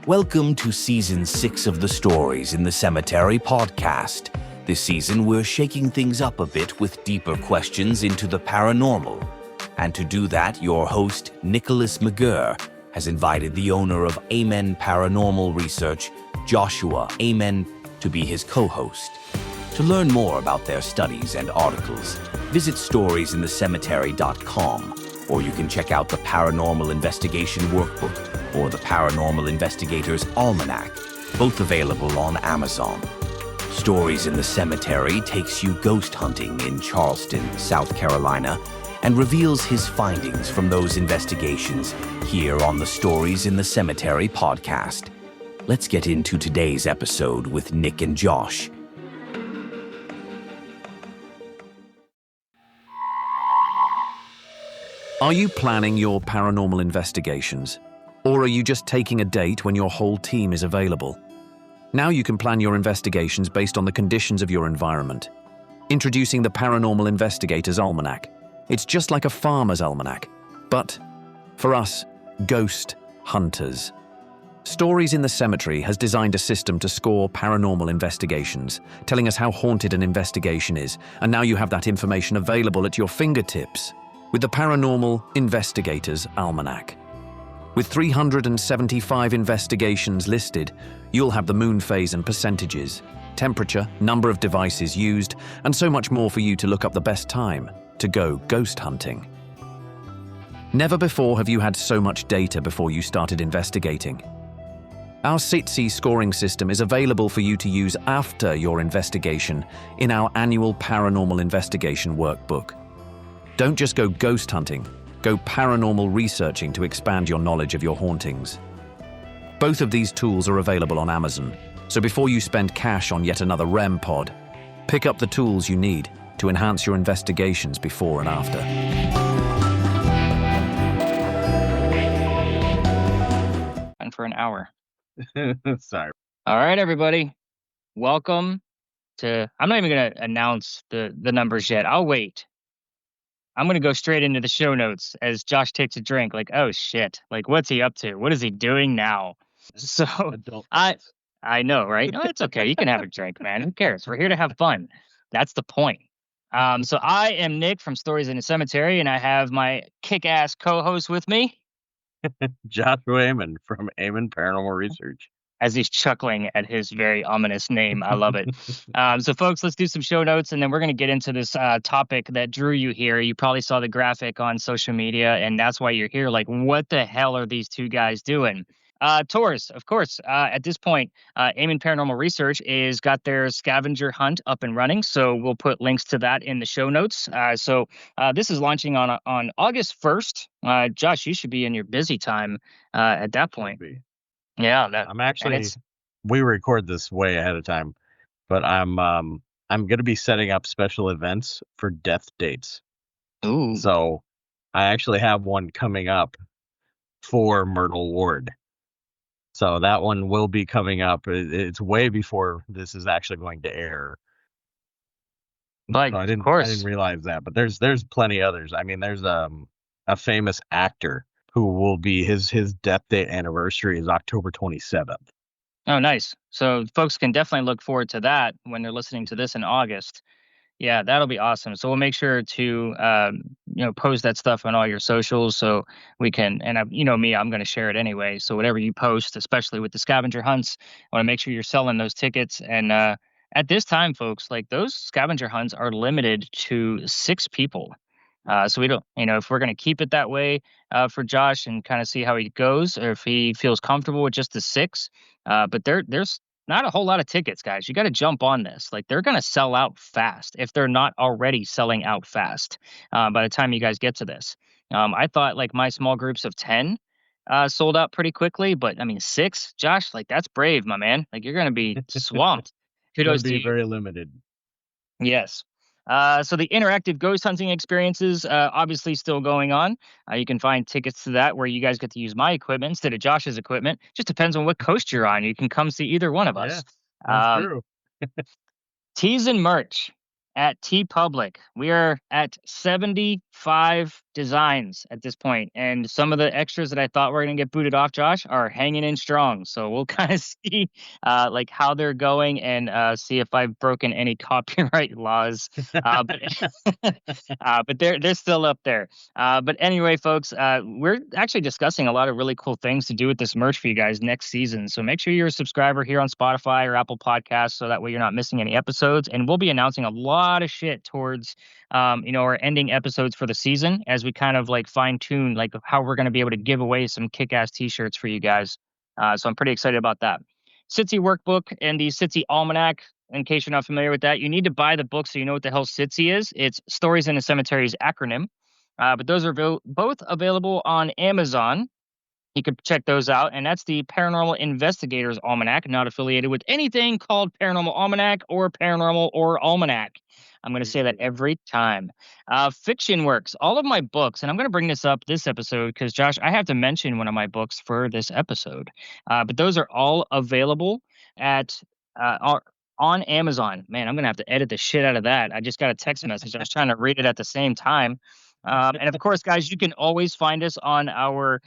Welcome to Season 6 of the Stories in the Cemetery podcast. This season, we're shaking things up a bit with deeper questions into the paranormal. And to do that, your host, Nicholas McGirr, has invited the owner of Amen Paranormal Research, Joshua Amen, to be his co-host. To learn more about their studies and articles, visit storiesinthecemetery.com, or you can check out the Paranormal Investigation Workbook or the Paranormal Investigator's Almanac, both available on Amazon. Stories in the Cemetery takes you ghost hunting in Charleston, South Carolina, and reveals his findings from those investigations here on the Stories in the Cemetery podcast. Let's get into today's episode with Nick and Josh. Are you planning your paranormal investigations? Or are you just taking a date when your whole team is available? Now you can plan your investigations based on the conditions of your environment. Introducing the Paranormal Investigator's Almanac. It's just like a farmer's almanac, but for us, ghost hunters. Stories in the Cemetery has designed a system to score paranormal investigations, telling us how haunted an investigation is, and now you have that information available at your fingertips with the Paranormal Investigator's Almanac. With 375 investigations listed, you'll have the moon phase and percentages, temperature, number of devices used, and so much more for you to look up the best time to go ghost hunting. Never before have you had so much data before you started investigating. Our SITC scoring system is available for you to use after your investigation in our annual Paranormal Investigation Workbook. Don't just go ghost hunting. Go paranormal researching to expand your knowledge of your hauntings. Both of these tools are available on Amazon, so before you spend cash on yet another REM pod, pick up the tools you need to enhance your investigations before and after. And for an hour. Sorry. All right, everybody. Welcome to... I'm not even going to announce the numbers yet. I'll wait. I'm going to go straight into the show notes as Josh takes a drink. Like, oh, shit. Like, what's he up to? What is he doing now? So, I know, right? No, it's okay. You can have a drink, man. Who cares? We're here to have fun. That's the point. So I am Nick from Stories in the Cemetery, and I have my kick-ass co-host with me. Joshua Amen from Amen Paranormal Research. As he's chuckling at his very ominous name. I love it. So, folks, let's do some show notes, and then we're going to get into this topic that drew you here. You probably saw the graphic on social media, and that's why you're here. Like, what the hell are these two guys doing? Tours, of course. At this point, Amen Paranormal Research is got their scavenger hunt up and running, so we'll put links to that in the show notes. So this is launching on August 1st. Josh, you should be in your busy time at that point. Yeah, I'm actually. We record this way ahead of time, but I'm going to be setting up special events for death dates. Ooh. So I actually have one coming up for Myrtle Ward. So that one will be coming up. It's way before this is actually going to air. But so I didn't realize that, but there's plenty others. I mean, there's a famous actor who will be his death date anniversary is October 27th. Oh, nice. So folks can definitely look forward to that when they're listening to this in August. Yeah, that'll be awesome. So we'll make sure to post that stuff on all your socials so we can, and me, I'm going to share it anyway. So whatever you post, especially with the scavenger hunts, I want to make sure you're selling those tickets. And at this time, folks, like those scavenger hunts are limited to 6 people. So we don't, if we're going to keep it that way for Josh and kind of see how he goes, or if he feels comfortable with just the 6. But there's not a whole lot of tickets, guys. You got to jump on this. Like they're going to sell out fast if they're not already selling out fast by the time you guys get to this. I thought like my small groups of 10 sold out pretty quickly, but I mean 6, Josh, like that's brave, my man. Like you're going to be swamped. Kudos to you. Very limited. Yes. So the interactive ghost hunting experiences obviously still going on. You can find tickets to that where you guys get to use my equipment instead of Josh's equipment. Just depends on what coast you're on. You can come see either one of us. Yeah, that's true. Tees and merch at T Public. We are at 75 designs at this point, and some of the extras that I thought were going to get booted off, Josh, are hanging in strong. So we'll kind of see like how they're going, and see if I've broken any copyright laws. But but they're still up there. But anyway, folks, we're actually discussing a lot of really cool things to do with this merch for you guys next season. So make sure you're a subscriber here on Spotify or Apple Podcasts, so that way you're not missing any episodes. And we'll be announcing a lot of shit towards our ending episodes for the season, as we kind of like fine tune like how we're going to be able to give away some kick ass t-shirts for you guys. So I'm pretty excited about that. SITSI workbook and the SITSI almanac. In case you're not familiar with that, you need to buy the book so you know what the hell SITSI is. It's Stories in a Cemetery's acronym. But those are both available on Amazon. You could check those out. And that's the Paranormal Investigators Almanac, not affiliated with anything called Paranormal Almanac or Paranormal or Almanac. I'm going to say that every time. Fiction Works, all of my books, and I'm going to bring this up this episode because, Josh, I have to mention one of my books for this episode. But those are all available at on Amazon. Man, I'm going to have to edit the shit out of that. I just got a text message. I was trying to read it at the same time. And of course, guys, you can always find us on our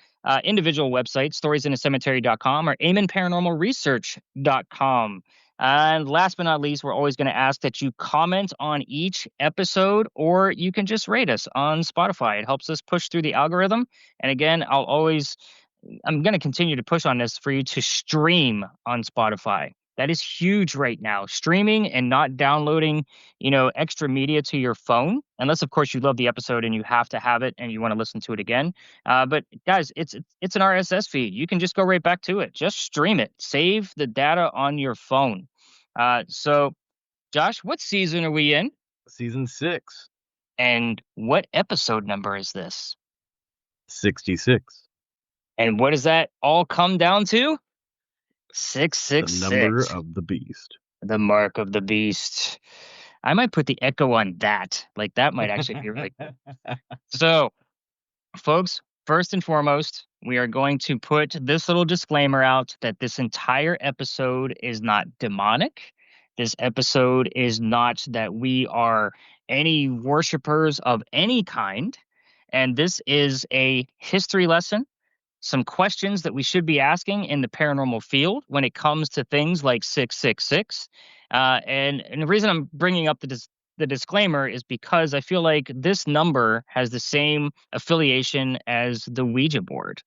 individual website, storiesinthecemetery.com or AmenParanormalResearch.com. And last but not least, we're always going to ask that you comment on each episode, or you can just rate us on Spotify. It helps us push through the algorithm. And again, I'm going to continue to push on this for you to stream on Spotify. That is huge right now. Streaming and not downloading, extra media to your phone, unless of course you love the episode and you have to have it and you want to listen to it again. But guys, it's an RSS feed. You can just go right back to it. Just stream it. Save the data on your phone. So, Josh, what season are we in? Season 6. And what episode number is this? 66. And what does that all come down to? 666. The number of the beast. The mark of the beast. I might put the echo on that. Like, that might actually be really cool. So, folks, first and foremost, we are going to put this little disclaimer out that this entire episode is not demonic. This episode is not that we are any worshipers of any kind. And this is a history lesson. Some questions that we should be asking in the paranormal field when it comes to things like 666. And the reason I'm bringing up the disclaimer is because I feel like this number has the same affiliation as the Ouija board.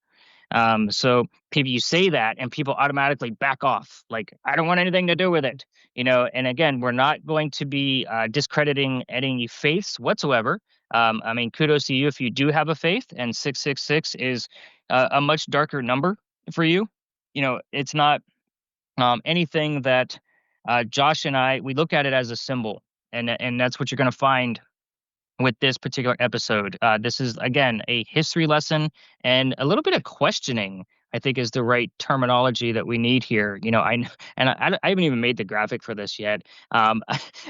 So you say that and people automatically back off. Like, I don't want anything to do with it. And again, we're not going to be discrediting any faiths whatsoever. I mean, kudos to you if you do have a faith, and 666 is a much darker number for you. It's not anything that Josh and we look at it as a symbol, and that's what you're going to find with this particular episode. This is, again, a history lesson and a little bit of questioning, I think, is the right terminology that we need here. I haven't even made the graphic for this yet. And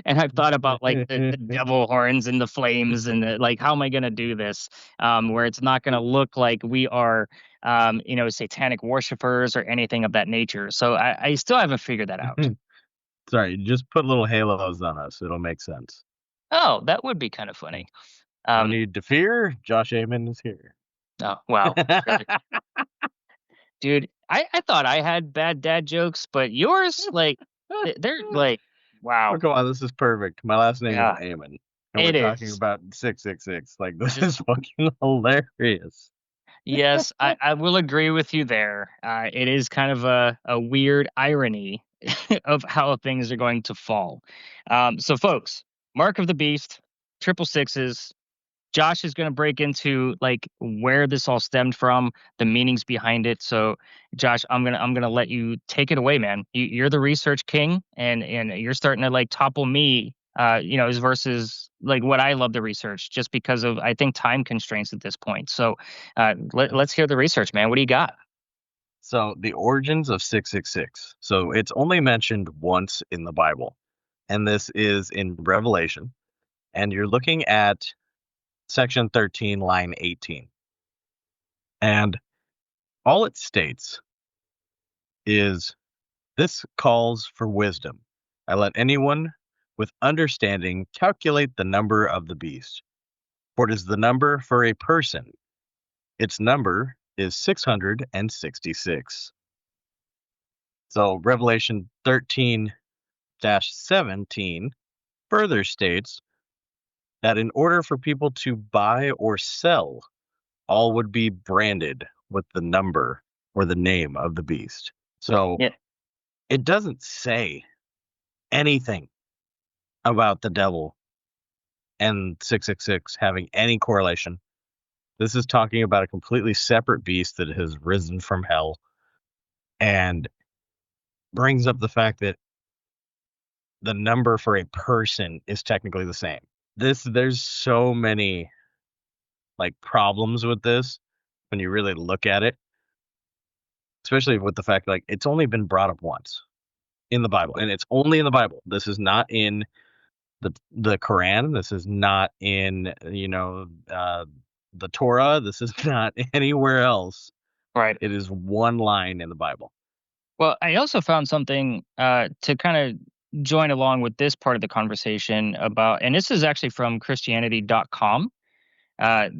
I've thought about like the devil horns and the flames and how am I going to do this where it's not going to look like we are, satanic worshipers or anything of that nature. So I still haven't figured that out. Sorry, just put little halos on us. It'll make sense. Oh, that would be kind of funny. No need to fear. Josh Amen is here. Oh, wow. Dude, I thought I had bad dad jokes, but yours, they're like, wow. Oh, come on, this is perfect. My last name is Amen. And we're talking about 666. Like, this is fucking hilarious. Yes, I will agree with you there. It is kind of a weird irony of how things are going to fall. So, folks, Mark of the Beast, 666s. Josh is going to break into where this all stemmed from, the meanings behind it. So, Josh, I'm gonna let you take it away, man. You're the research king, and you're starting to topple me, versus what I love to research, just because of, I think, time constraints at this point. So, let's hear the research, man. What do you got? So, the origins of 666. So, it's only mentioned once in the Bible, and this is in Revelation, and you're looking at Section 13, line 18. And all it states is, this calls for wisdom. I let anyone with understanding calculate the number of the beast. For it is the number for a person. Its number is 666. So Revelation 13-17 further states that in order for people to buy or sell, all would be branded with the number or the name of the beast. So Yeah. it doesn't say anything about the devil and 666 having any correlation. This is talking about a completely separate beast that has risen from hell, and brings up the fact that the number for a person is technically the same. There's so many like problems with this when you really look at it, especially with the fact like it's only been brought up once in the Bible, and it's only in the Bible. This is not in the Quran. This is not in the Torah. This is not anywhere else. Right. It is one line in the Bible. Well, I also found something to kind of join along with this part of the conversation about, and this is actually from Christianity.com.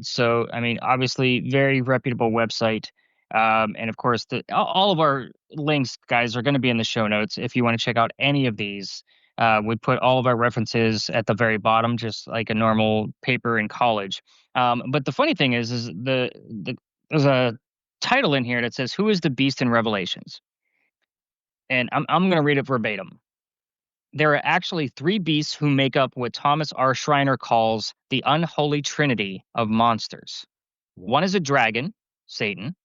So, I mean, obviously, very reputable website. And of course, all of our links, guys, are going to be in the show notes. If you want to check out any of these, we put all of our references at the very bottom, just like a normal paper in college. But the funny thing is there's a title in here that says, "Who is the beast in Revelations?" And I'm going to read it verbatim. There are actually three beasts who make up what Thomas R. Schreiner calls the unholy trinity of monsters. One is a dragon, Satan,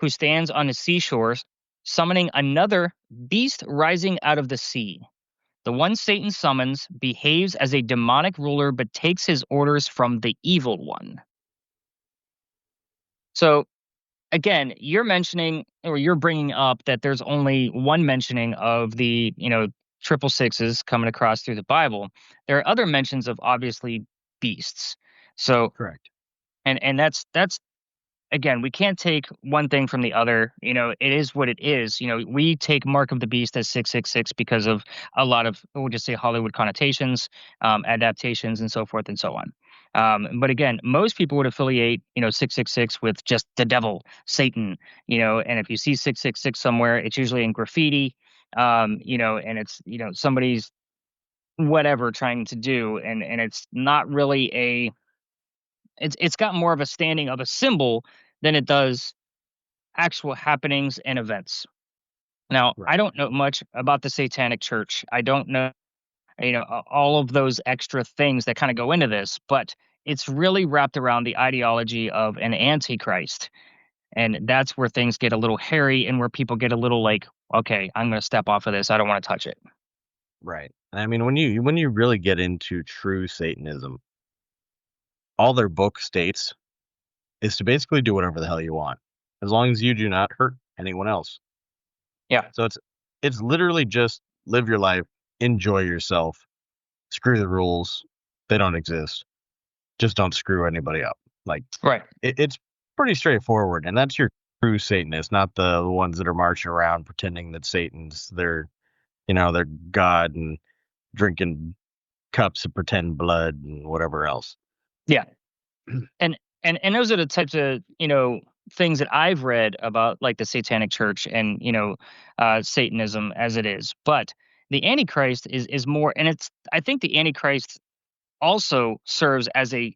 who stands on the seashores, summoning another beast rising out of the sea. The one Satan summons behaves as a demonic ruler but takes his orders from the evil one. So, again, you're mentioning or you're bringing up that there's only one mentioning of the, triple sixes coming across through the Bible. There are other mentions of obviously beasts. So, Correct. and that's again, we can't take one thing from the other. It is what it is. We take Mark of the Beast as 666 because of a lot of, we'll just say, Hollywood connotations, adaptations, and so forth and so on. But again, most people would affiliate, 666 with just the devil, Satan, and if you see 666 somewhere, it's usually in graffiti, and it's, somebody's whatever trying to do. And it's not really it's got more of a standing of a symbol than it does actual happenings and events. Now, I Right. don't know much about the Satanic Church. I don't know, all of those extra things that kind of go into this, but it's really wrapped around the ideology of an antichrist. And that's where things get a little hairy and where people get a little like, okay, I'm going to step off of this. I don't want to touch it. Right. I mean, when you really get into true Satanism, all their book states is to basically do whatever the hell you want, as long as you do not hurt anyone else. Yeah. So it's literally just live your life, enjoy yourself, screw the rules. They don't exist. Just don't screw anybody up. Like Right. it's pretty straightforward, and that's your true Satanist, not the ones that are marching around pretending that Satan's their God and drinking cups of pretend blood and whatever else. Yeah. And those are the types of things that I've read about, like the Satanic Church and Satanism as it is. But the Antichrist is more, and I think the Antichrist also serves as a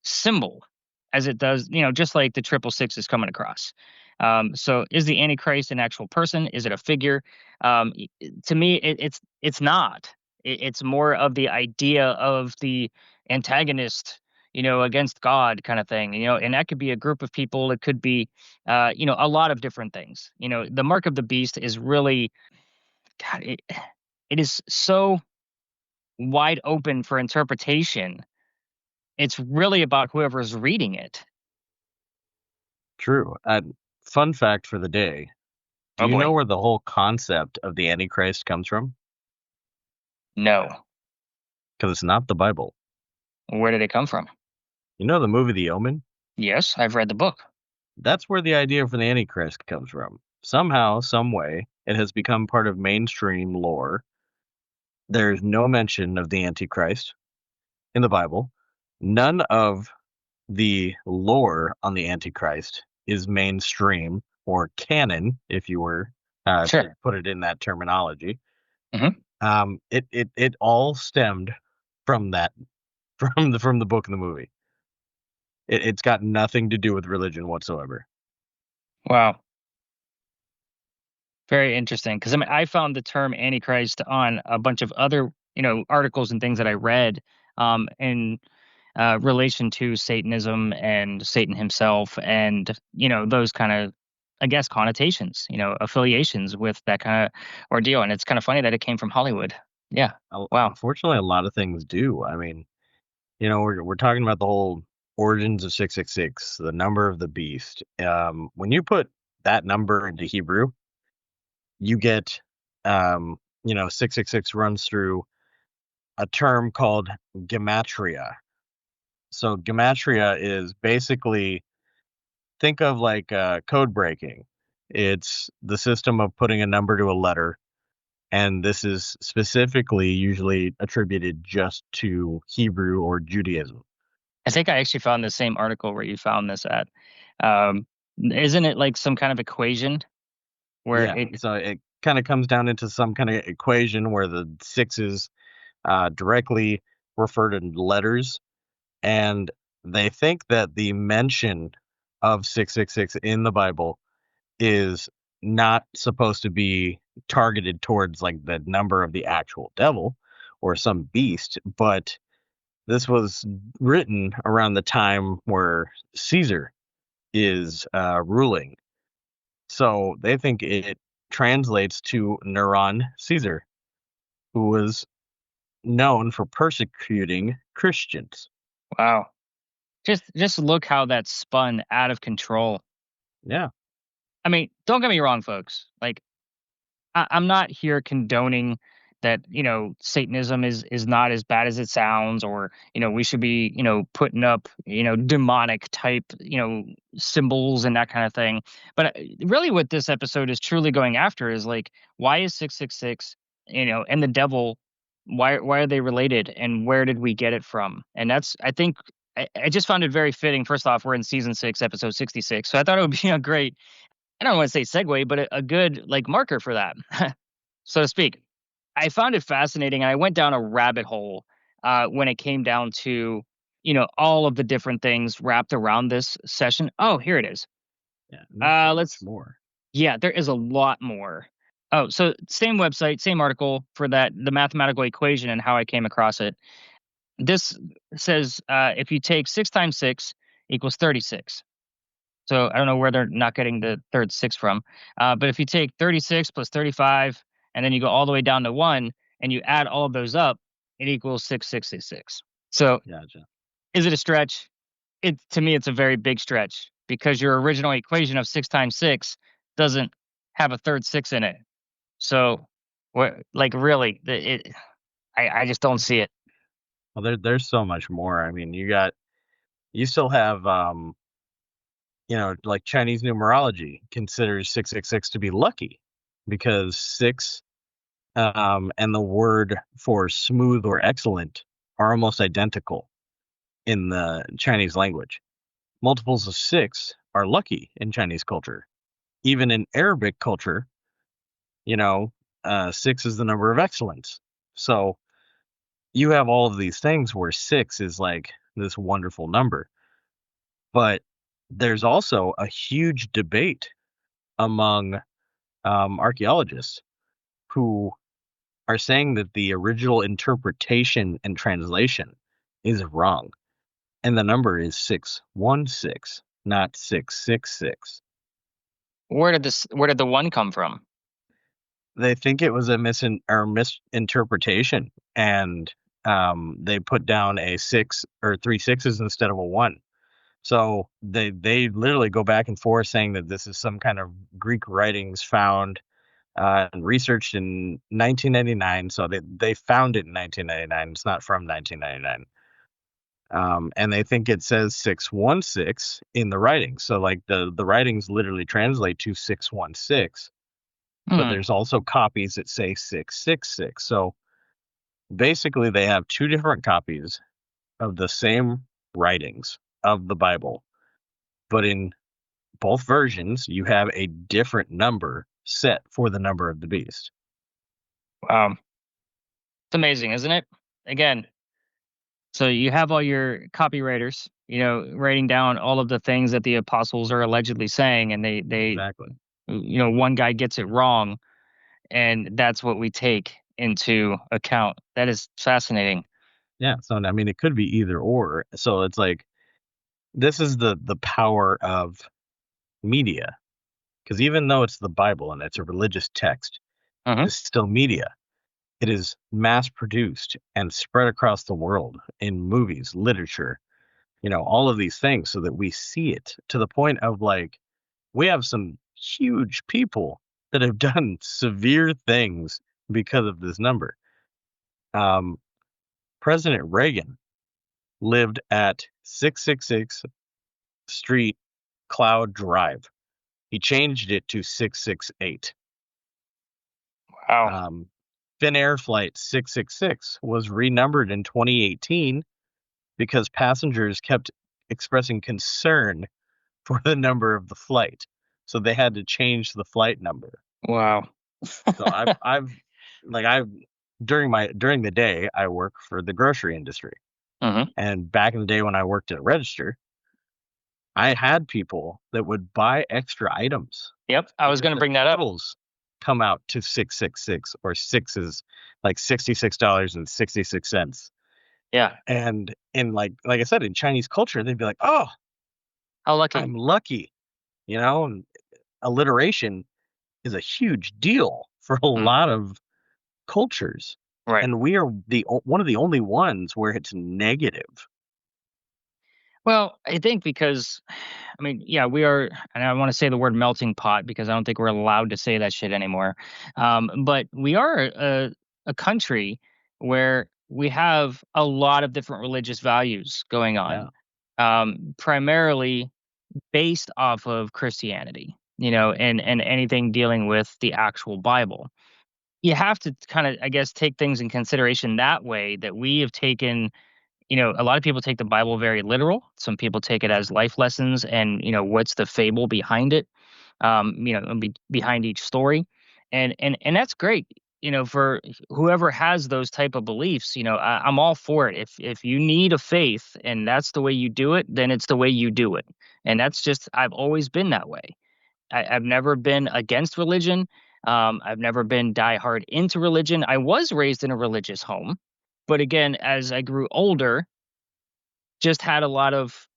symbol, as it does, just like the triple six is coming across. So is the Antichrist an actual person? Is it a figure? To me, it's not. It's more of the idea of the antagonist, against God kind of thing, and that could be a group of people. It could be, a lot of different things. The mark of the beast is really, God, it is so wide open for interpretation. It's really about whoever's reading it. True. Fun fact for the day. Do Oh you know boy. where the whole concept of the Antichrist comes from? No. Because it's not the Bible. Where did it come from? You know the movie The Omen? Yes, I've read the book. That's where the idea for the Antichrist comes from. Somehow, some way, it has become part of mainstream lore. There's no mention of the Antichrist in the Bible. None of the lore on the Antichrist is mainstream or canon, if you were Sure. to put it in that terminology. Mhm. It all stemmed from that from the book and the movie. It's got nothing to do with religion whatsoever. Wow. Very interesting. Because I mean, I found the term Antichrist on a bunch of other, articles and things that I read, in relation to Satanism and Satan himself, and those kind of, I guess, connotations, affiliations with that kind of ordeal. And it's kind of funny that it came from Hollywood. Yeah. Wow. Unfortunately, a lot of things do. I mean, we're talking about the whole origins of 666, the number of the beast. When you put that number into Hebrew, you get, 666 runs through a term called gematria. So gematria is basically, think of like code breaking. It's the system of putting a number to a letter, and this is specifically usually attributed just to Hebrew or Judaism. I think I actually found the same article where you found this at. Isn't it like some kind of equation where Yeah, it so it kind of comes down into some kind of equation where the sixes directly refer to letters, and they think that the mention of 666 in the Bible is not supposed to be targeted towards like the number of the actual devil or some beast, but this was written around the time where Caesar is ruling. So they think it translates to Neron Caesar, who was known for persecuting Christians. wow. Just look how that's spun out of control. Yeah. I mean, don't get me wrong, folks. Like, I'm not here condoning that Satanism is not as bad as it sounds, or we should be putting up demonic type symbols and that kind of thing. But really, what this episode is truly going after is like, why is 666 and the devil, why are they related, and where did we get it from? And that's, I think, I just found it very fitting. First off, we're in season 6, episode 66, so I thought it would be a great, I don't want to say segue, but a good like marker for that, so to speak. I found it fascinating, and I went down a rabbit hole when it came down to all of the different things wrapped around this session. Oh, here it is. Yeah. And there's so much Let's. more. Yeah, there is a lot more. Oh, so same website, same article for that, the mathematical equation and how I came across it. This says if you take 6 times 6 equals 36. So I don't know where they're not getting the third 6 from. But if you take 36 plus 35, and then you go all the way down to 1, and you add all of those up, it equals 666. So Gotcha. is it a stretch? To me, it's a very big stretch, because your original equation of 6 times 6 doesn't have a third 6 in it. So, like, really, I just don't see it. Well, there's so much more. I mean, you still have like Chinese numerology considers 666 to be lucky because 6 and the word for smooth or excellent are almost identical in the Chinese language. Multiples of 6 are lucky in Chinese culture. Even in Arabic culture, you know, 6 is the number of excellence. So you have all of these things where 6 is like this wonderful number. But there's also a huge debate among archaeologists who are saying that the original interpretation and translation is wrong. And the number is 616, not 666. Where did the 1 come from? They think it was a misinterpretation, and they put down a 6 or 3 sixes instead of a 1. So they literally go back and forth saying that this is some kind of Greek writings found and researched in 1999. So they found it in 1999. It's not from 1999. And they think it says 616 in the writings. So like the writings literally translate to 616, but Hmm. there's also copies that say 666. So basically they have two different copies of the same writings. of the Bible, but in both versions, you have a different number set for the number of the beast. Wow. It's amazing, isn't it? Again, so you have all your copywriters, writing down all of the things that the apostles are allegedly saying, and they Exactly. one guy gets it wrong, and that's what we take into account. That is fascinating. Yeah. So I mean, it could be either or. So it's like this is the power of media, because even though it's the Bible and it's a religious text, Hmm. it's still media. It is mass produced and spread across the world in movies, literature, all of these things, so that we see it to the point of like we have some huge people that have done severe things because of this number. Um, President Reagan lived at 666 Street Cloud Drive. He changed it to 668. Wow. Um, Finnair Flight 666 was renumbered in 2018 because passengers kept expressing concern for the number of the flight. So they had to change the flight number. Wow. So I've during the day I work for the grocery industry. Hmm. And back in the day when I worked at a register, I had people that would buy extra items Yep. I was because going to the bring that up. totals come out to 666, or sixes, like $66.66. Yeah. And in like I said, in Chinese culture, they'd be like, "Oh, How lucky. I'm lucky," and alliteration is a huge deal for a Mm, lot of cultures. right. And we are one of the only ones where it's negative. Well, I think because, I mean, yeah, we are, and I want to say the word melting pot because I don't think we're allowed to say that shit anymore. But we are a country where we have a lot of different religious values going Yeah. on, primarily based off of Christianity, and anything dealing with the actual Bible. You have to kind of, I guess, take things in consideration that way, that we have taken, a lot of people take the Bible very literal. Some people take it as life lessons, and what's the fable behind it, behind each story, and that's great. For whoever has those type of beliefs, I'm all for it. If you need a faith and that's the way you do it, then it's the way you do it, and that's just I've always been that way. I've never been against religion. I've never been diehard into religion. I was raised in a religious home, but again, as I grew older, just had a lot of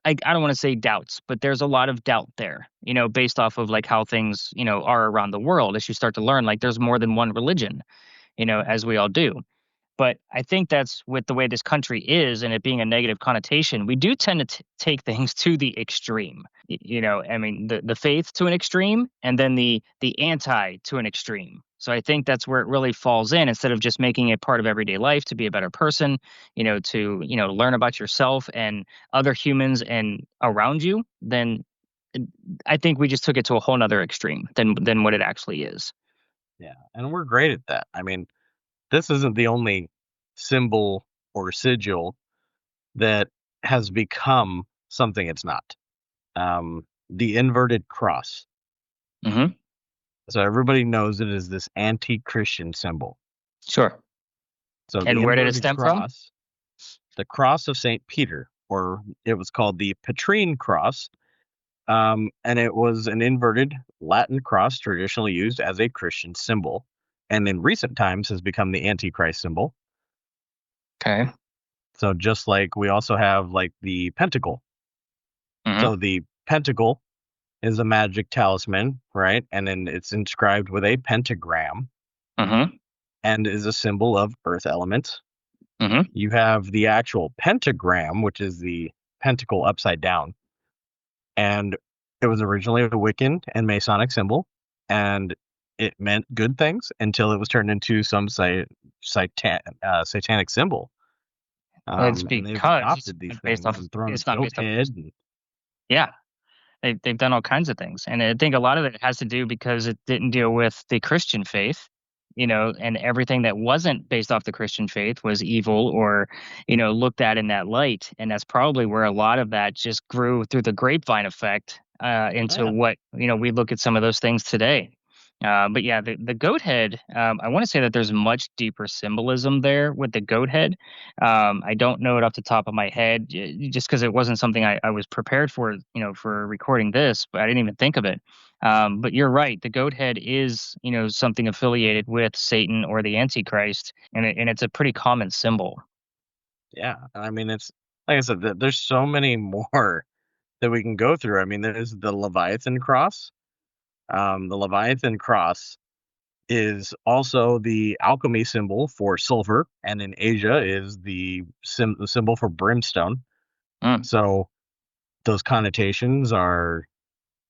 I don't want to say doubts, but there's a lot of doubt there, based off of like how things, are around the world as you start to learn like there's more than one religion, as we all do. But I think that's with the way this country is and it being a negative connotation, we do tend to take things to the extreme. I mean, the faith to an extreme, and then the anti to an extreme. So I think that's where it really falls in, instead of just making it part of everyday life to be a better person, to learn about yourself and other humans and around you. Then I think we just took it to a whole nother extreme than what it actually is. Yeah. And we're great at that. I mean, this isn't the only symbol or sigil that has become something it's not. The inverted cross. Hmm. So everybody knows it is this anti-Christian symbol. Sure. So the And where did it inverted stem from? cross, the cross of St. Peter, or it was called the Petrine cross, and it was an inverted Latin cross traditionally used as a Christian symbol, and in recent times has become the Antichrist symbol. Okay. So just like we also have like the pentacle. Hmm. So the pentacle is a magic talisman, right? And then it's inscribed with a pentagram Hmm. and is a symbol of earth elements. Hmm. You have the actual pentagram, which is the pentacle upside down. And it was originally a Wiccan and Masonic symbol, and it meant good things until it was turned into some satanic symbol. It's And they've because adopted these based things off. and thrown a It's not goat based off. head. And, Yeah, they've done all kinds of things, and I think a lot of it has to do because it didn't deal with the Christian faith. and everything that wasn't based off the Christian faith was evil or, looked at in that light. And that's probably where a lot of that just grew through the grapevine effect into Yeah. what, we look at some of those things today. But yeah, the goat head, I want to say that there's much deeper symbolism there with the goat head. I don't know it off the top of my head, just because it wasn't something I was prepared for, for recording this, but I didn't even think of it. But you're right. The goat head is, something affiliated with Satan or the Antichrist, and it's a pretty common symbol. Yeah. I mean, it's like I said, there's so many more that we can go through. I mean, there's the Leviathan cross. The Leviathan cross is also the alchemy symbol for silver, and in Asia is the symbol for brimstone. Mm, So those connotations are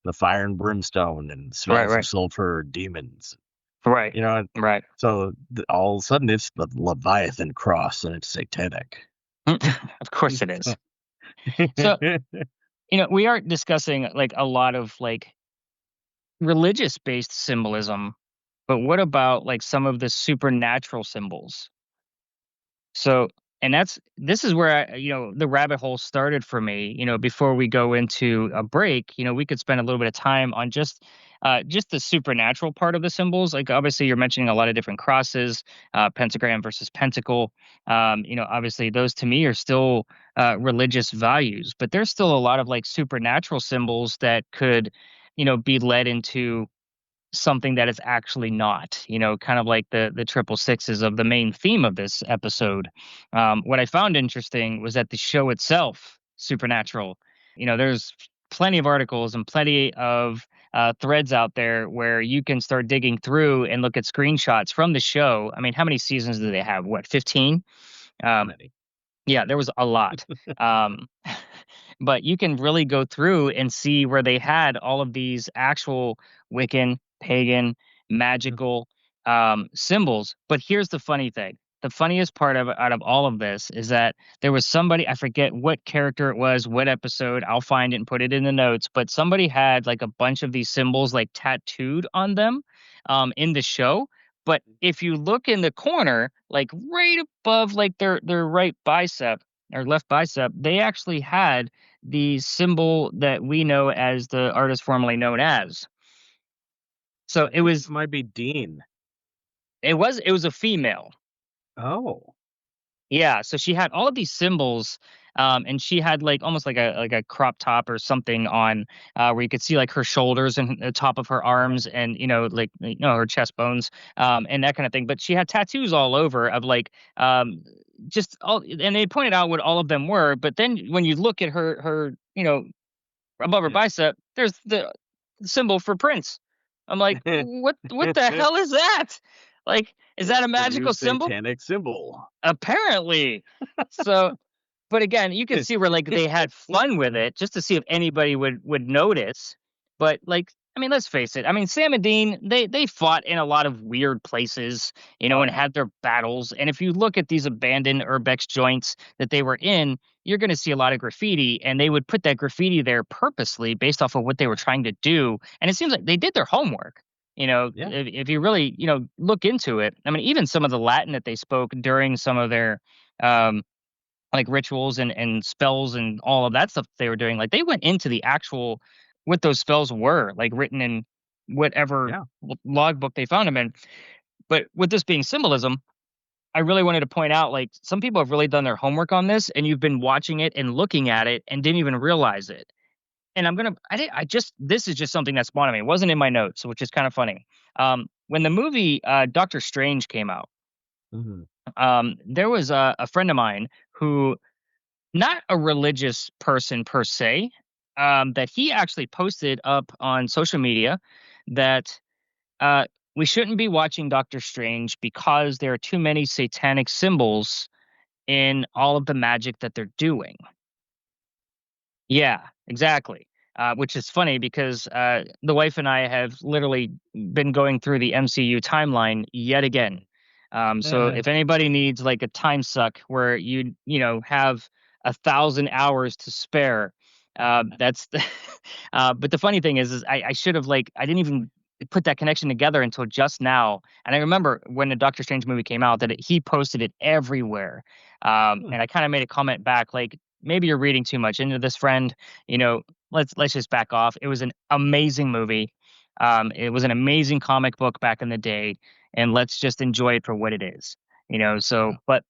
the fire and brimstone and right, smells of right, sulfur, demons. right, You know, right. so all of a sudden it's the Leviathan cross and it's satanic. Of course it is. So, we are discussing like a lot of like religious based symbolism, but what about like some of the supernatural symbols? So, and this is where the rabbit hole started for me. Before we go into a break, we could spend a little bit of time on just the supernatural part of the symbols. Like obviously, you're mentioning a lot of different crosses, pentagram versus pentacle. Obviously, those to me are still religious values, but there's still a lot of like supernatural symbols that could, be led into something that is actually not, kind of like the triple sixes of the main theme of this episode. What I found interesting was that the show itself, Supernatural, there's plenty of articles and plenty of threads out there where you can start digging through and look at screenshots from the show. I mean, how many seasons do they have? What, 15? Um, Many. yeah, there was a lot. Um, but you can really go through and see where they had all of these actual Wiccan, pagan, magical symbols. But here's the funny thing. The funniest part of out of all of this is that there was somebody, I forget what character it was, what episode, I'll find it and put it in the notes, but somebody had like a bunch of these symbols like tattooed on them in the show. But if you look in the corner, like right above like their right bicep or left bicep, they actually had the symbol that we know as the artist formerly known as. So I think it might be Dean. it was a female. Oh. Yeah, so she had all of these symbols, and she had like almost like a crop top or something on, where you could see like her shoulders and the top of her arms, and like her chest bones, and that kind of thing. But she had tattoos all over of like just all, and they pointed out what all of them were. But then when you look at her, above her Yeah. bicep, there's the symbol for Prince. I'm like, what the hell is that? Like, is that It's a the new magical symbol? satanic symbol. Apparently. So, but again, you can see where like they had fun with it just to see if anybody would notice. But like, I mean, let's face it. I mean, Sam and Dean, they fought in a lot of weird places, Oh and yeah. had their battles. And if you look at these abandoned urbex joints that they were in, you're going to see a lot of graffiti, and they would put that graffiti there purposely based off of what they were trying to do. And it seems like they did their homework. Yeah. If you really, look into it. I mean, even some of the Latin that they spoke during some of their um like rituals and spells and all of that stuff they were doing, like they went into the actual what those spells were, like written in whatever Yeah. logbook they found them in. But with this being symbolism, I really wanted to point out like some people have really done their homework on this, and you've been watching it and looking at it and didn't even realize it. And I just this is just something that spawned on me. It wasn't in my notes, which is kind of funny. When the movie Doctor Strange came out, Mhm. there was a friend of mine who, not a religious person per se, that he actually posted up on social media that uh, we shouldn't be watching Doctor Strange because there are too many satanic symbols in all of the magic that they're doing. Yeah, exactly. Which is funny because the wife and I have literally been going through the MCU timeline yet again. So if anybody needs like a time suck where have 1,000 hours to spare, that's the. But the funny thing is I should have like I didn't even put that connection together until just now. And I remember when the Doctor Strange movie came out that he posted it everywhere. And I kind of made a comment back, like, maybe you're reading too much into this, friend. You know, let's just back off. It was an amazing movie. It was an amazing comic book back in the day, and let's just enjoy it for what it is. You know, so but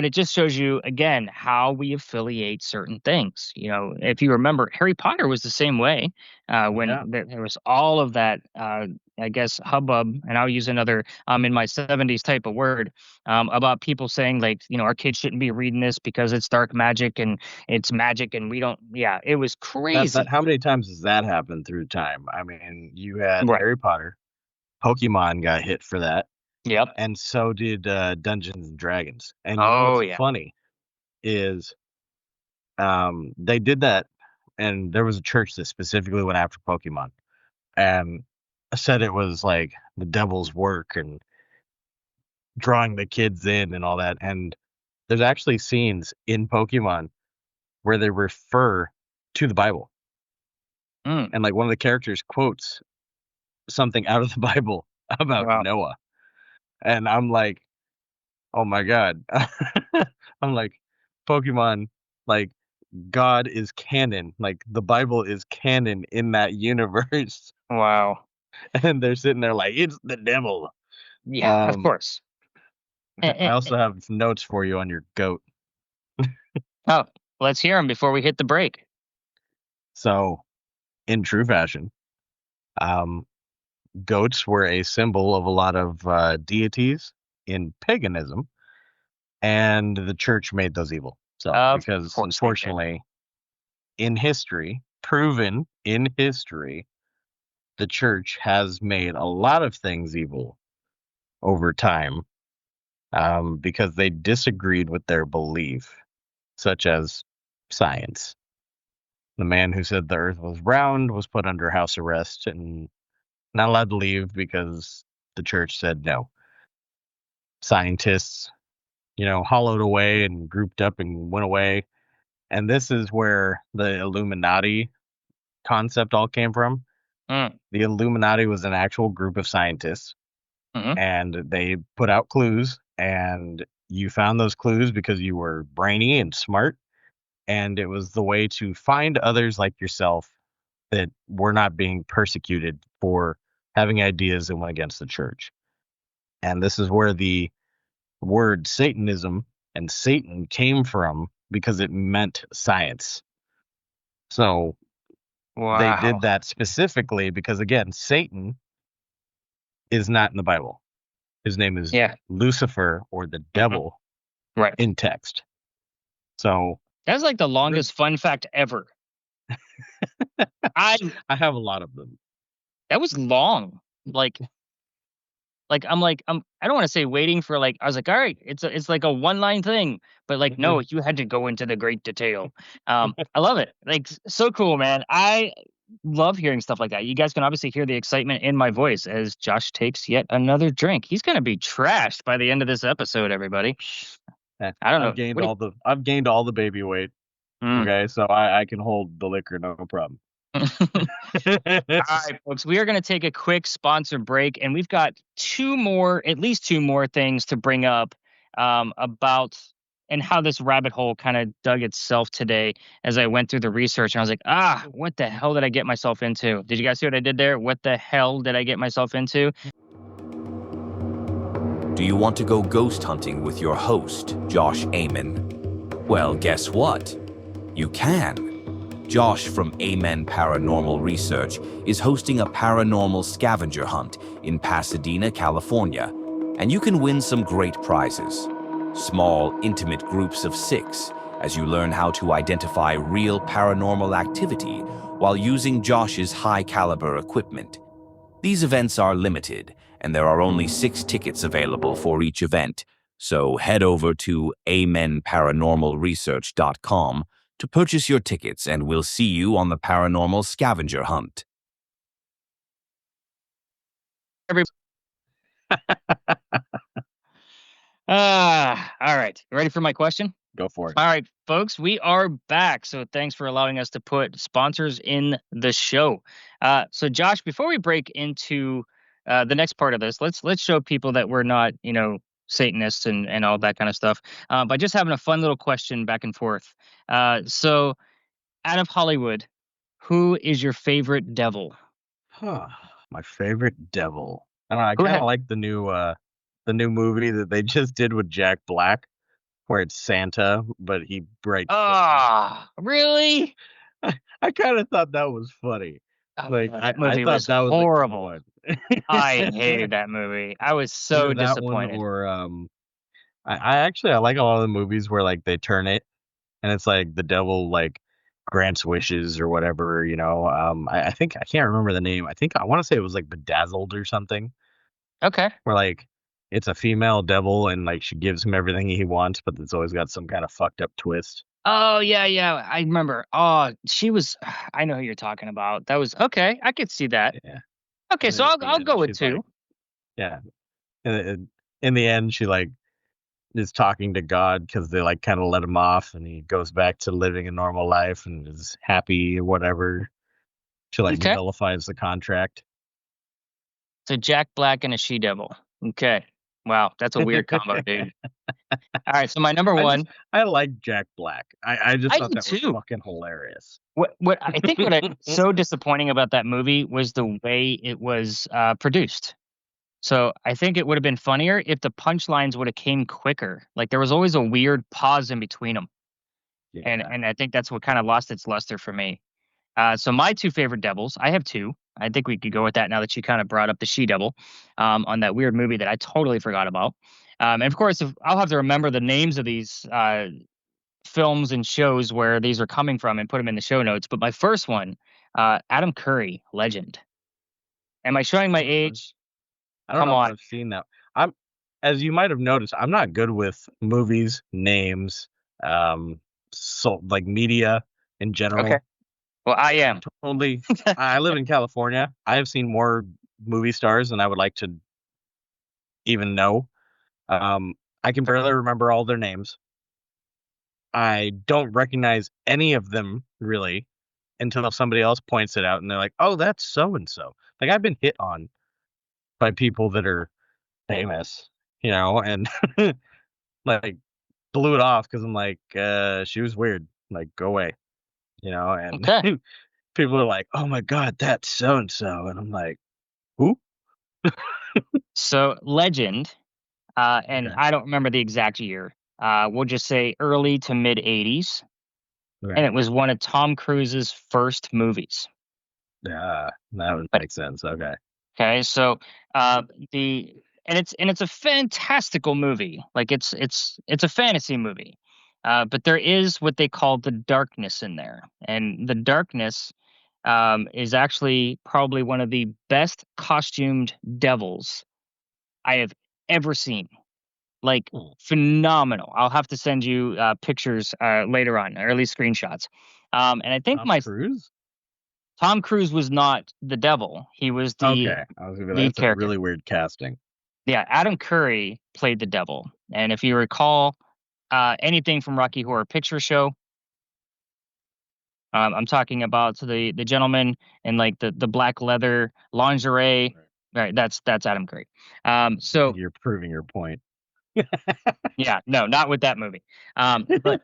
it just shows you again how we affiliate certain things. You know, if you remember, Harry Potter was the same way. When Yeah. there was all of that, I guess hubbub, and I'll use another in my 70s type of word about people saying like, you know, our kids shouldn't be reading this because it's dark magic and it's magic, and we don't. Yeah, it was That crazy. how many times has that happened through time? I mean, you had Right. Harry Potter, Pokemon got hit for that, Yep. and so did Dungeons and Dragons. And you know Oh what's yeah. funny is they did that, and there was a church that specifically went after Pokemon and said it was like the devil's work and drawing the kids in and all that. And there's actually scenes in Pokemon where they refer to the Bible, Mm, and like one of the characters quotes something out of the Bible about wow. Noah, and I'm like, oh my god, I'm like, Pokemon, like God is canon, like the Bible is canon in that universe, Wow. and they're sitting there like it's the devil. Yeah. Of Um, course. I also have notes for you on your goat. Oh, let's hear them before we hit the break. So, in true fashion, um, goats were a symbol of a lot of deities in paganism, and the church made those evil. So, Of because course they did. unfortunately, in history, proven in history, the church has made a lot of things evil over time because they disagreed with their belief, such as science. The man who said the earth was round was put under house arrest and not allowed to leave because the church said no. Scientists, you know, hollowed away and grouped up and went away. And this is where the Illuminati concept all came from. Mm, The Illuminati was an actual group of scientists, mhm. and they put out clues, and you found those clues because you were brainy and smart, and it was the way to find others like yourself that were not being persecuted for having ideas that went against the church. And this is where the word Satanism and Satan came from because it meant science. So they Wow. did that specifically because, again, Satan is not in the Bible. His name is Yeah. Lucifer or the Mhm. devil Right. in text. So That's like the th- longest fun fact ever. I I have a lot of them. That was long. I don't want to say waiting for like I was like, all right, it's like a one line thing, but like no, you had to go into the great detail. I love it. Like so cool, man. I love hearing stuff like that. You guys can obviously hear the excitement in my voice as Josh takes yet another drink. He's gonna be trashed by the end of this episode, everybody. I don't know. What do I've gained all the baby weight. you? Okay, so I can hold the liquor, no problem. All right, folks, we are going to take a quick sponsor break, and we've got at least two more things to bring up about and how this rabbit hole kind of dug itself today as I went through the research. And I was like, what the hell did I get myself into? Did you guys see what I did there? What the hell did I get myself into? Do you want to go ghost hunting with your host, Josh Amen? Well, guess what? You can. Josh from Amen Paranormal Research is hosting a paranormal scavenger hunt in Pasadena, California, and you can win some great prizes. Small, intimate groups of 6 as you learn how to identify real paranormal activity while using Josh's high-caliber equipment. These events are limited, and there are only 6 tickets available for each event, so head over to amenparanormalresearch.com to purchase your tickets, and we'll see you on the paranormal scavenger hunt. All right. You ready for my question? Go for it. All right, folks, we are back. So thanks for allowing us to put sponsors in the show. So Josh, before we break into the next part of this, let's show people that we're not, Satanists and all that kind of stuff by just having a fun little question back and forth. So out of Hollywood, who is your favorite devil? Huh. My favorite devil. I don't know. I Who kind of have like the new movie that they just did with Jack Black, where it's Santa, but he breaks. Really? I kind of thought that was funny. Oh, Like no, that I movie was thought that was a good horrible. one. I hated that movie. I was so Either that one disappointed. or I actually I like a lot of the movies where like they turn it and it's like the devil like grants wishes or whatever, you know. I think I can't remember the name. I think I want to say it was like Bedazzled or something, Okay. where like it's a female devil and like she gives him everything he wants, but it's always got some kind of fucked up twist. Oh yeah, yeah. I remember. Oh, she was. I know who you're talking about. That was okay. I could see that. Yeah. Okay, And so then at the I'll go end, with she's like, two. yeah. And in the end, she like is talking to God because they like kind of let him off, and he goes back to living a normal life and is happy or whatever. She like Okay. nullifies the contract. So Jack Black and a she devil. Okay. Wow, that's a weird combo, dude. All right, so my number one. I like Jack Black. I just I thought do that was too. fucking hilarious. What I think what I so disappointing about that movie was the way it was produced. So I think it would have been funnier if the punchlines would have came quicker. Like there was always a weird pause in between them, and Yeah. and I think that's what kind of lost its luster for me. So my two favorite devils, I have two. I think we could go with that now that you kind of brought up the she devil on that weird movie that I totally forgot about. And of course, if, I'll have to remember the names of these films and shows where these are coming from and put them in the show notes. But my first one, Adam Curry, Legend. Am I showing my age? I don't Come know if on. I've seen that. I'm, as you might have noticed, I'm not good with movies, names, so like media in Okay. general. Well, I am. Totally. I live in California. I have seen more movie stars than I would like to even know. I can barely remember all their names. I don't recognize any of them really until somebody else points it out and they're like, "Oh, that's so and so." Like I've been hit on by people that are famous, you know, and like blew it off because I'm like, she was weird. Like, go away, you know, and Okay. people are like, "Oh my god, that's so and so," and I'm like, "Who?" So Legend, and Okay. I don't remember the exact year. We'll just say early to mid 80s. And Okay. it was one of Tom Cruise's first movies. Yeah, that would But make sense. Okay. okay, so the and it's a fantastical movie. Like it's a fantasy movie. But there is what they call the darkness in there. And the darkness is actually probably one of the best costumed devils I have ever seen. Like Hmm. phenomenal. I'll have to send you pictures later on, or at least screenshots. And I think Tom my Cruise? Tom Cruise was not the devil. He was the Okay. I was gonna be like, lead that's a character. really weird casting. Yeah, Adam Curry played the devil. And if you recall anything from Rocky Horror Picture Show, I'm talking about the gentleman in like the black leather lingerie. Right. Right, that's Adam Curry. I So think you're proving your point. yeah, no, not with that movie. But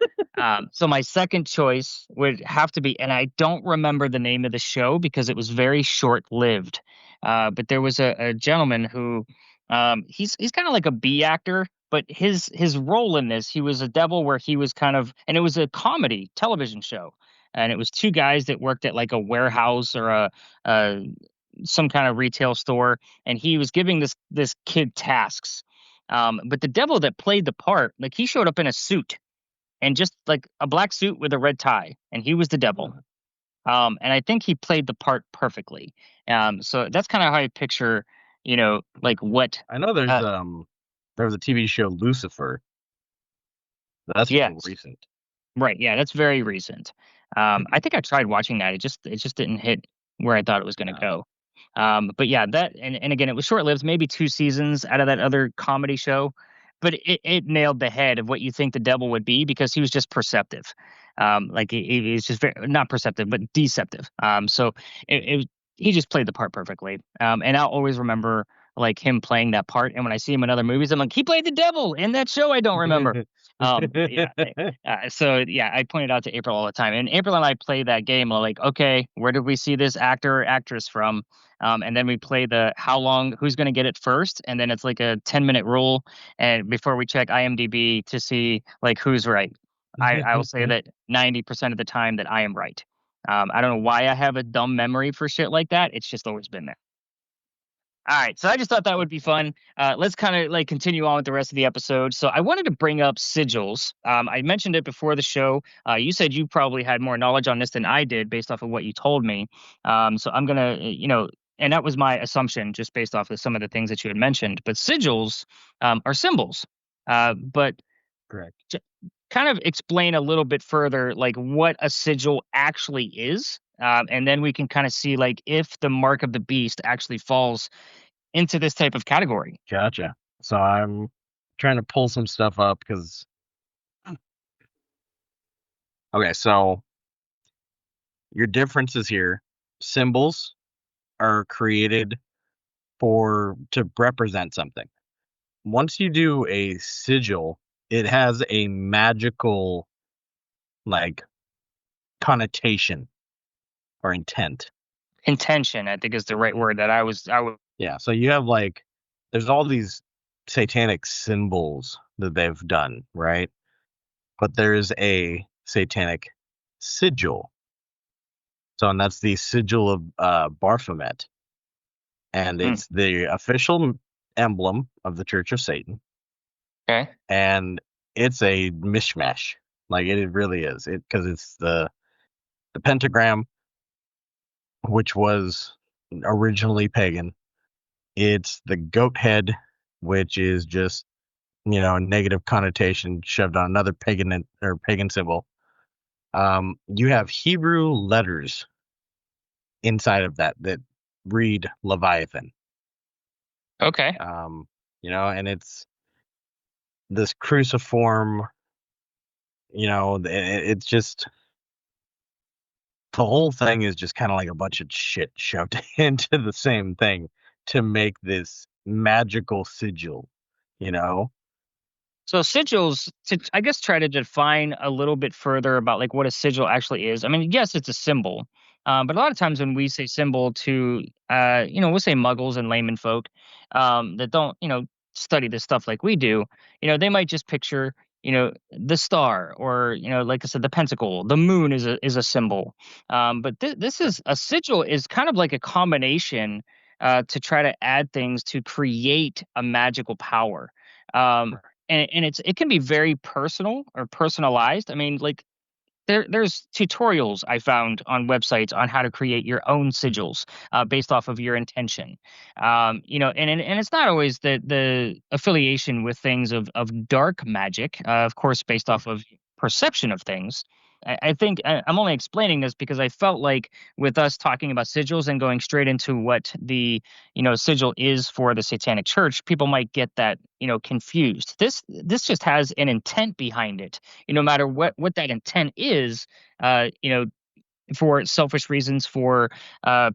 so my second choice would have to be, and I don't remember the name of the show because it was very short lived. But there was a gentleman who he's kind of like a B actor, but his role in this, he was a devil where he was kind of, and it was a comedy television show, and it was two guys that worked at like a warehouse or a some kind of retail store, and he was giving this kid tasks. But the devil that played the part, like he showed up in a suit and just like a black suit with a red tie, and he was the devil. And I think he played the part perfectly. So that's kind of how I picture, like what. I know there was a TV show Lucifer. That's more Yes, recent. right. Yeah, that's very recent. I think I tried watching that. It just didn't hit where I thought it was going to No. go. But yeah, that and again, it was short lived, maybe 2 seasons out of that other comedy show. but it nailed the head of what you think the devil would be because he was just perceptive. Like he's just very not perceptive, but deceptive. So he just played the part perfectly. And I'll always remember like him playing that part. And when I see him in other movies, I'm like, he played the devil in that show I don't remember. Yeah. So yeah, I pointed out to April all the time, and April and I play that game. Like, okay, where did we see this actor or actress from? And then we play the how long, who's going to get it first, and then it's like a 10-minute rule, and before we check IMDb to see like who's right. I will say that 90% of the time that I am right. I don't know why I have a dumb memory for shit like that. It's just always been there. All right, so I just thought that would be fun. Let's kind of like continue on with the rest of the episode. So I wanted to bring up sigils. I mentioned it before the show. You said you probably had more knowledge on this than I did based off of what you told me. So I'm gonna, and that was my assumption just based off of some of the things that you had mentioned. But sigils are symbols. But Correct. kind of explain a little bit further, like what a sigil actually is. And then we can kind of see like if the mark of the beast actually falls into this type of category. Gotcha. So I'm trying to pull some stuff up because okay, so your differences here. Symbols are created to represent something. Once you do a sigil, it has a magical like connotation or intent. Intention, I think, is the right word that I would. Yeah, so you have like there's all these satanic symbols that they've done, right? But there's a satanic sigil. So, and that's the sigil of Baphomet. And it's the official emblem of the Church of Satan. Okay. And it's a mishmash. Like it really is. Because it's the pentagram, which was originally pagan. It's the goat head, which is just, a negative connotation shoved on another pagan symbol. You have Hebrew letters inside of that read Leviathan. Okay. And it's this cruciform, it's just the whole thing is just kind of like a bunch of shit shoved into the same thing to make this magical sigil, So sigils, to I guess try to define a little bit further about like what a sigil actually is. I mean, yes, it's a symbol, but a lot of times when we say symbol to, we'll say muggles and layman folk that don't, study this stuff like we do, they might just picture, the star or, like I said, the pentacle, the moon is a symbol. But this is a sigil is kind of like a combination to try to add things to create a magical power. Um, and it can be very personal or personalized. I mean, like there's tutorials I found on websites on how to create your own sigils based off of your intention. And it's not always the affiliation with things of dark magic, of course, based off of perception of things. I think I'm only explaining this because I felt like with us talking about sigils and going straight into what the sigil is for the Satanic Church, people might get that confused. This just has an intent behind it. No matter what that intent is, for selfish reasons, for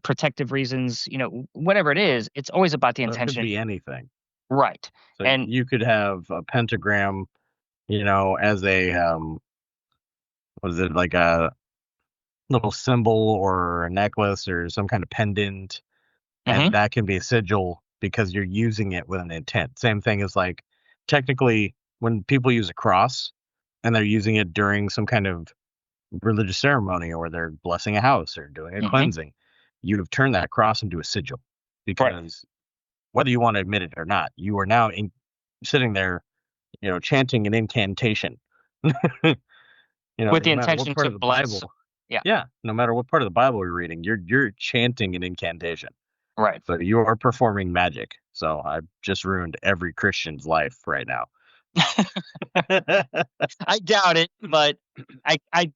protective reasons, whatever it is, it's always about the So it could intention. be anything. Right. So And you could have a pentagram, as a what is it, like a little symbol or a necklace or some kind of pendant, and that can be a sigil because you're using it with an intent. Same thing as like technically when people use a cross and they're using it during some kind of religious ceremony or they're blessing a house or doing a cleansing, you'd have turned that cross into a sigil because whether you want to admit it or not, you are now sitting there, chanting an incantation. with the No matter what intention part to of the bless. Bible, Yeah. no matter what part of the Bible you're reading, you're chanting an incantation. Right. So you are performing magic. So I've just ruined every Christian's life right now. I doubt it, but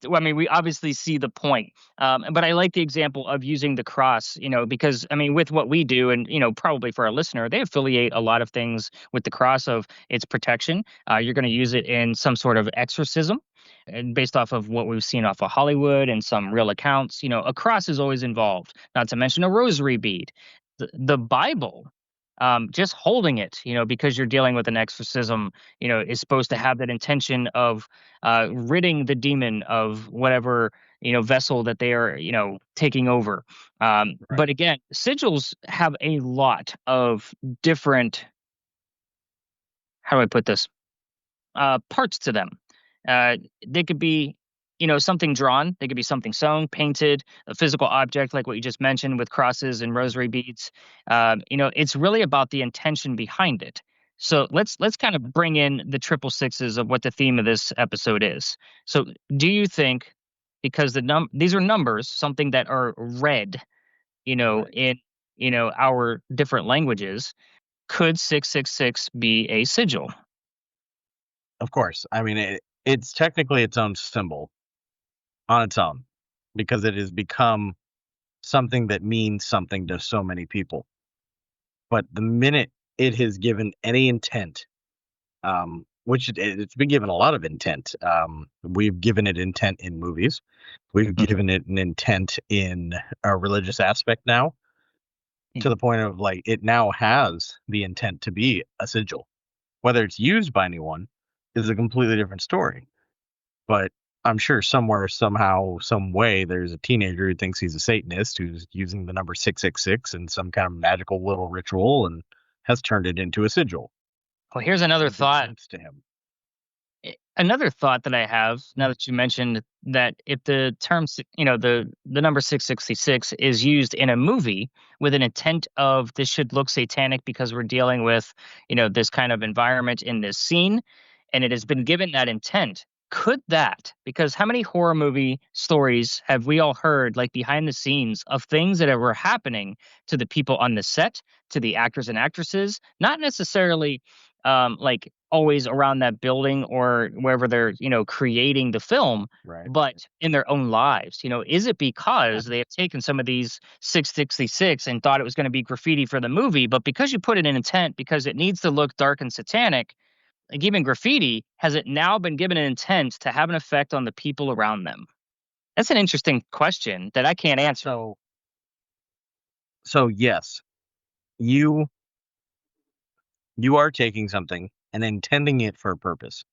well, I mean, we obviously see the point. But I like the example of using the cross, because I mean, with what we do, and probably for our listener, they affiliate a lot of things with the cross of its protection. You're going to use it in some sort of exorcism, and based off of what we've seen off of Hollywood and some real accounts, a cross is always involved. Not to mention a rosary bead. The Bible, just holding it, because you're dealing with an exorcism, is supposed to have that intention of ridding the demon of whatever vessel that they are taking over. Right. But again, sigils have a lot of different, how do I put this, parts to them. They could be, something drawn. They could be something sewn, painted, a physical object, like what you just mentioned with crosses and rosary beads. It's really about the intention behind it. So let's kind of bring in the triple sixes of what the theme of this episode is. So do you think, because these are numbers, something that are read, Right. in our different languages, could 666 be a sigil? Of course. I mean, it's technically its own symbol on its own because it has become something that means something to so many people. But the minute it has given any intent, which it's been given a lot of intent. We've given it intent in movies. We've given it an intent in a religious aspect now, to the point of like it now has the intent to be a sigil. Whether it's used by anyone is a completely different story. But I'm sure somewhere, somehow, some way, there's a teenager who thinks he's a Satanist who's using the number 666 in some kind of magical little ritual and has turned it into a sigil. Well, here's another It makes thought. sense to him. Another thought that I have now that you mentioned that if the term, the number 666 is used in a movie with an intent of this should look satanic because we're dealing with, this kind of environment in this scene, and it has been given that intent, could that, because how many horror movie stories have we all heard, like behind the scenes of things that were happening to the people on the set, to the actors and actresses, not necessarily like always around that building or wherever they're creating the film, Right. but in their own lives. Is it because they have taken some of these 666 and thought it was going to be graffiti for the movie, but because you put it in intent because it needs to look dark and satanic, like even graffiti, has it now been given an intent to have an effect on the people around them? That's an interesting question that I can't answer. So yes, you you are taking something and intending it for a purpose.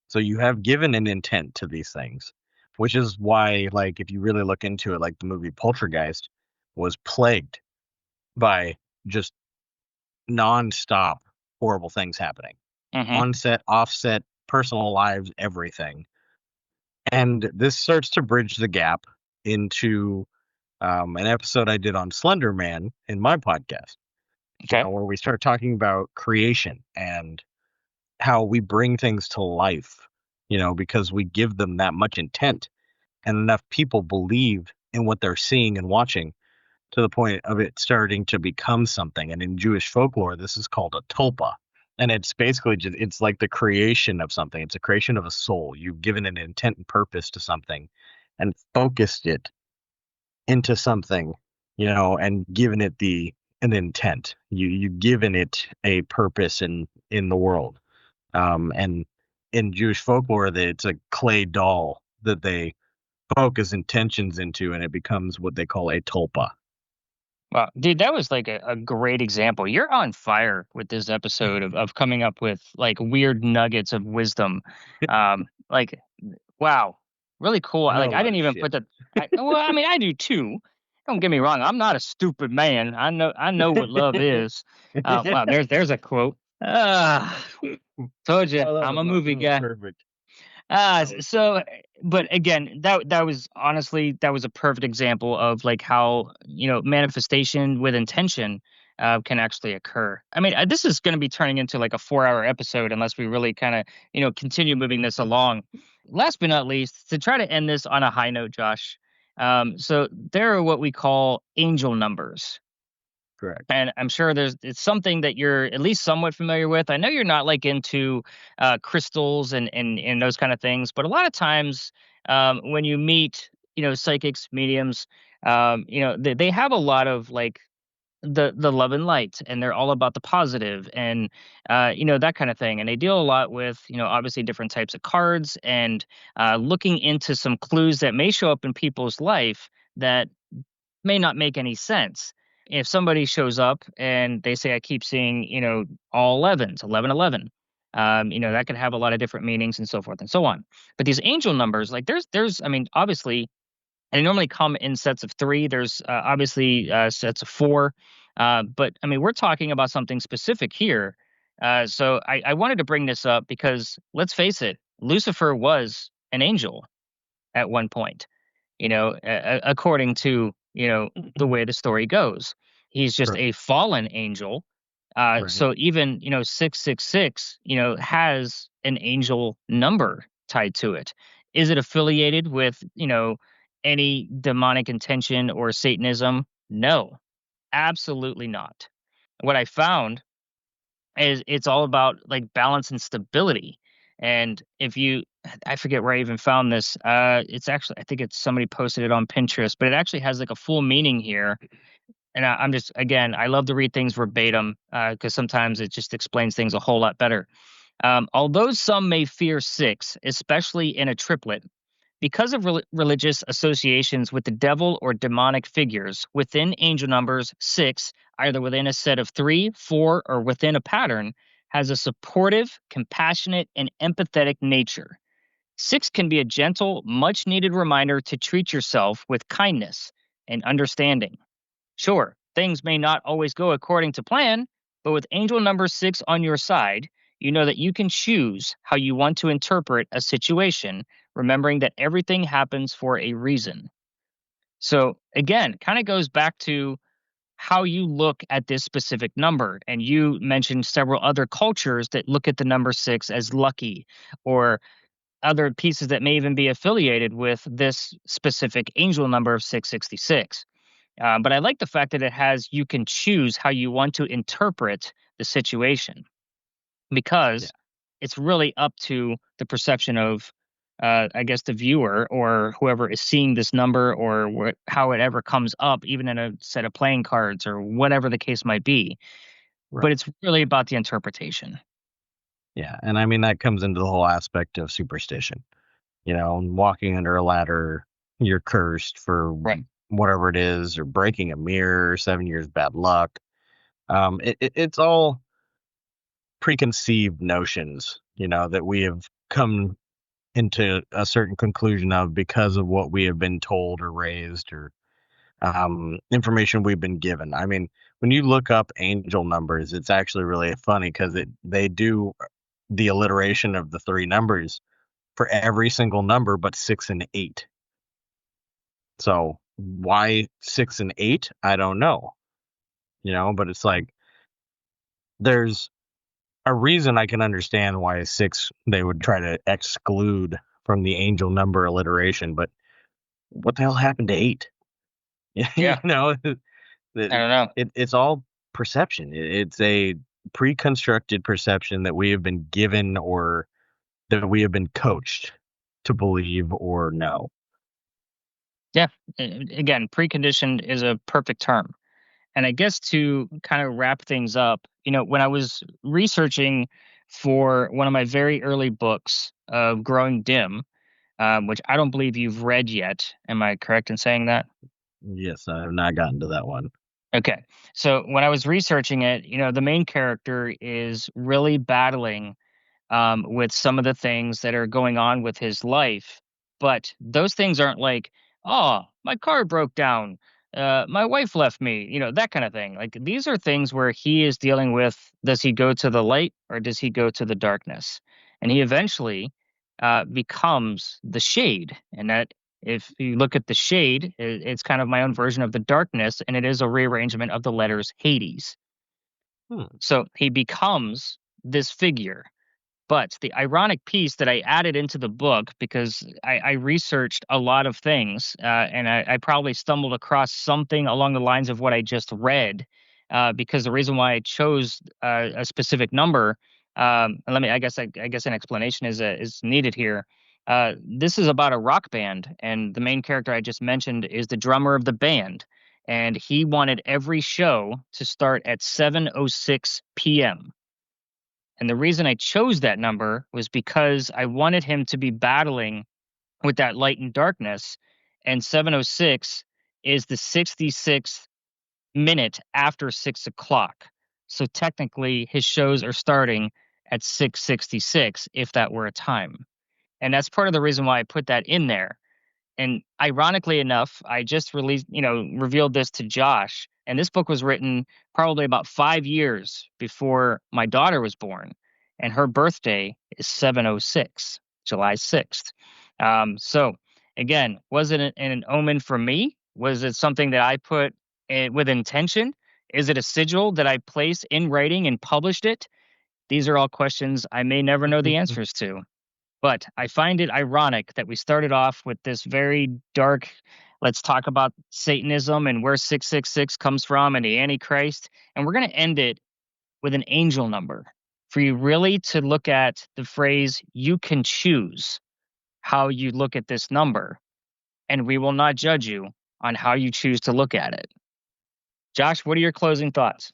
So you have given an intent to these things, which is why, like, if you really look into it, like the movie Poltergeist was plagued by just nonstop horrible things happening, Hmm. on set, offset, personal lives, everything. And this starts to bridge the gap into an episode I did on Slender Man in my podcast, Okay. where we start talking about creation and how we bring things to life, because we give them that much intent and enough people believe in what they're seeing and watching to the point of it starting to become something. And in Jewish folklore, this is called a tulpa. And it's basically just, it's like the creation of something. It's a creation of a soul. You've given an intent and purpose to something and focused it into something, and given it an intent. You've given it a purpose in the world. And in Jewish folklore, that it's a clay doll that they focus intentions into, and it becomes what they call a tulpa. Wow, dude, that was like a great example. You're on fire with this episode of coming up with like weird nuggets of wisdom. Like, wow, really cool. I know Like, a I lot didn't of even shit. put well, I mean, I do too. Don't get me wrong. I'm not a stupid man. I know what love is. Wow, there's a quote. Ah, told you, Oh, that I'm was a movie that was guy. perfect. That was So, but again, that was honestly that was a perfect example of like how manifestation with intention can actually occur. I mean, this is going to be turning into like a 4-hour episode unless we really kind of continue moving this along. Last but not least, to try to end this on a high note, Josh. So there are what we call angel numbers. Correct. And I'm sure it's something that you're at least somewhat familiar with. I know you're not like into crystals and those kind of things, but a lot of times when you meet psychics, mediums, they have a lot of like the love and light, and they're all about the positive and that kind of thing. And they deal a lot with obviously different types of cards and looking into some clues that may show up in people's life that may not make any sense. If somebody shows up and they say, I keep seeing, all 11s, 11, 11, that could have a lot of different meanings and so forth and so on. But these angel numbers, like I mean, obviously, and they normally come in sets of three. There's obviously sets of four. But I mean, we're talking about something specific here. So I wanted to bring this up because let's face it, Lucifer was an angel at one point, according to, the way the story goes. He's just Correct. a fallen angel. Right. So even, 666, has an angel number tied to it. Is it affiliated with, any demonic intention or Satanism? No, absolutely not. What I found is it's all about like balance and stability. And if you, I forget where I even found this. It's actually, I think it's somebody posted it on Pinterest, but it actually has like a full meaning here. And I'm just, again, I love to read things verbatim because sometimes it just explains things a whole lot better. Although some may fear six, especially in a triplet, because of religious associations with the devil or demonic figures within angel numbers, six, either within a set of three, four, or within a pattern, has a supportive, compassionate, and empathetic nature. Six can be a gentle, much needed reminder to treat yourself with kindness and understanding. Sure, things may not always go according to plan, but with angel number six on your side, you know that you can choose how you want to interpret a situation, remembering that everything happens for a reason. So, again, kind of goes back to how you look at this specific number. And you mentioned several other cultures that look at the number six as lucky, or other pieces that may even be affiliated with this specific angel number of 666. But I like the fact that it has you can choose how you want to interpret the situation Yeah. because it's really up to the perception of, I guess, the viewer or whoever is seeing this number or how it ever comes up, even in a set of playing cards or whatever the case might be. Right. But it's really about the interpretation. Yeah. And I mean, that comes into the whole aspect of superstition. Walking under a ladder, you're cursed for Right. whatever it is, or breaking a mirror, 7 years bad luck. It's all preconceived notions, that we have come into a certain conclusion of because of what we have been told or raised or information we've been given. I mean, when you look up angel numbers, it's actually really funny because they do the alliteration of the three numbers for every single number but six and eight. So why six and eight? I don't know. But it's like there's a reason I can understand why six they would try to exclude from the angel number alliteration, but what the hell happened to eight? you Yeah. know, I don't know. it's all perception. It's a pre-constructed perception that we have been given or that we have been coached to believe or know. Yeah. Again, preconditioned is a perfect term. And I guess to kind of wrap things up, when I was researching for one of my very early books of Growing Dim, which I don't believe you've read yet. Am I correct in saying that? Yes, I have not gotten to that one. Okay. So when I was researching it, the main character is really battling with some of the things that are going on with his life. But those things aren't like, oh, my car broke down. My wife left me, that kind of thing. Like these are things where he is dealing with, does he go to the light or does he go to the darkness? And he eventually becomes the shade. And that, if you look at the shade, it's kind of my own version of the darkness. And it is a rearrangement of the letters Hades. Hmm. So he becomes this figure, but the ironic piece that I added into the book, because I researched a lot of things, and I probably stumbled across something along the lines of what I just read because the reason why I chose a specific number, and I guess an explanation is needed here. This is about a rock band, and the main character I just mentioned is the drummer of the band, and he wanted every show to start at 7:06 p.m. And the reason I chose that number was because I wanted him to be battling with that light and darkness, and 7:06 is the 66th minute after 6 o'clock. So technically, his shows are starting at 6:66 if that were a time. And that's part of the reason why I put that in there. And ironically enough, I just revealed this to Josh. And this book was written probably about 5 years before my daughter was born. And her birthday is 7:06, July 6th. So again, was it an omen for me? Was it something that I put with intention? Is it a sigil that I placed in writing and published it? These are all questions I may never know the answers to. But I find it ironic that we started off with this very dark, let's talk about Satanism and where 666 comes from and the Antichrist. And we're going to end it with an angel number for you really to look at the phrase, you can choose how you look at this number. And we will not judge you on how you choose to look at it. Josh, what are your closing thoughts?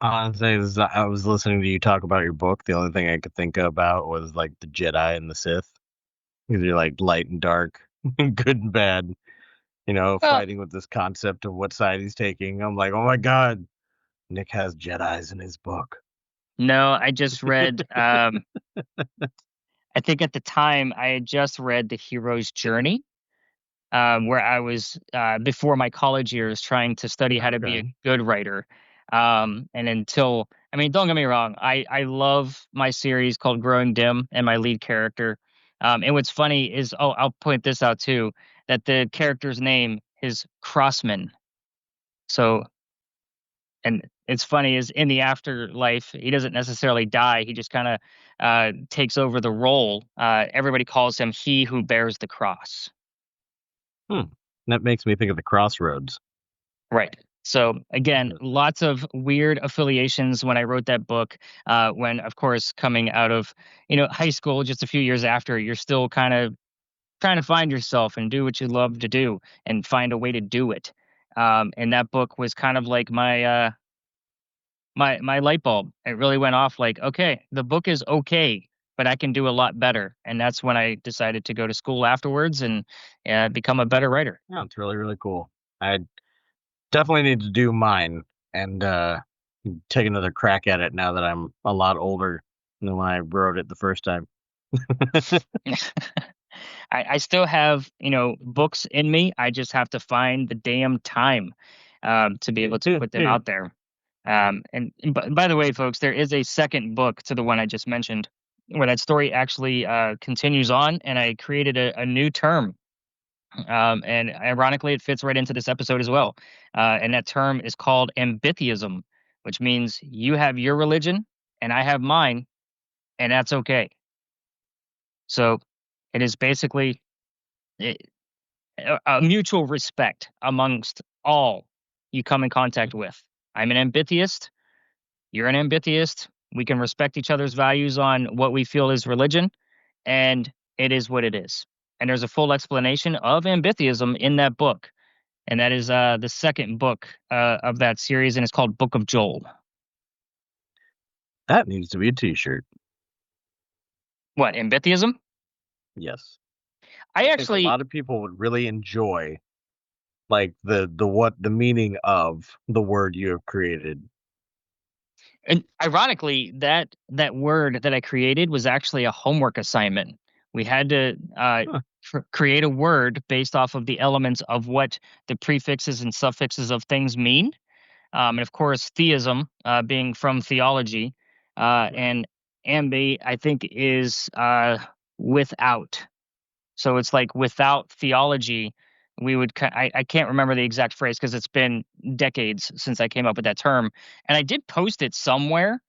Honestly, I was listening to you talk about your book. The only thing I could think about was like the Jedi and the Sith. Because you're like light and dark, good and bad, Well, fighting with this concept of what side he's taking. I'm like, oh my God, Nick has Jedis in his book. no, I just read, I think at the time I had just read The Hero's Journey, where I was before my college years trying to study how to be a Okay. good writer. And until, I mean, don't get me wrong, I love my series called Growing Dim and my lead character. And what's funny is, oh, I'll point this out too, that the character's name is Crossman. So, and it's funny is in the afterlife, he doesn't necessarily die. He just kind of takes over the role. Everybody calls him He Who Bears the Cross. That makes me think of the Crossroads. Right. So again, lots of weird affiliations when I wrote that book. When, of course, coming out of high school, just a few years after, you're still kind of trying to find yourself and do what you love to do and find a way to do it. And that book was kind of like my light bulb. It really went off like, okay, the book is okay, but I can do a lot better. And that's when I decided to go to school afterwards and become a better writer. Yeah, it's really, really cool. I definitely need to do mine and take another crack at it now that I'm a lot older than when I wrote it the first time. I still have, books in me. I just have to find the damn time to be able to put them out there. And by the way, folks, there is a second book to the one I just mentioned where that story actually continues on, and I created a new term. And ironically, it fits right into this episode as well. And that term is called ambitheism, which means you have your religion and I have mine, and that's okay. So it is basically a mutual respect amongst all you come in contact with. I'm an ambitheist. You're an ambitheist. We can respect each other's values on what we feel is religion, and it is what it is. And there's a full explanation of ambitheism in that book. And that is the second book of that series, and it's called Book of Joel. That needs to be a T-shirt. What, ambitheism? Yes. I think actually, a lot of people would really enjoy like the meaning of the word you have created. and ironically, that word that I created was actually a homework assignment. We had to create a word based off of the elements of what the prefixes and suffixes of things mean. And of course, theism being from theology, and ambi, I think, is without. So it's like without theology, we would. I can't remember the exact phrase because it's been decades since I came up with that term, and I did post it somewhere,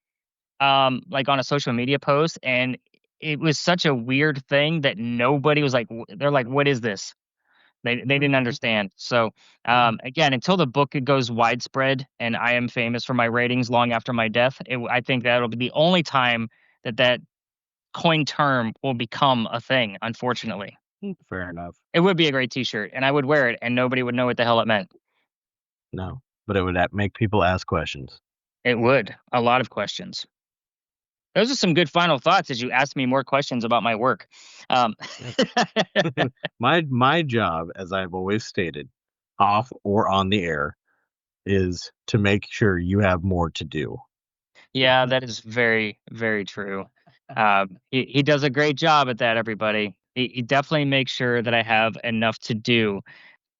like on a social media post, and it was such a weird thing that nobody was like. They're like, "What is this?" They didn't understand. So again, until the book goes widespread and I am famous for my ratings long after my death, I think that'll be the only time that coin term will become a thing. Unfortunately, Fair enough. it would be a great T-shirt, and I would wear it, and nobody would know what the hell it meant. No, but it would make people ask questions. It would. A lot of questions. Those are some good final thoughts as you asked me more questions about my work. My job, as I've always stated, off or on the air, is to make sure you have more to do. Yeah, that is very, very true. He does a great job at that, everybody. He definitely makes sure that I have enough to do.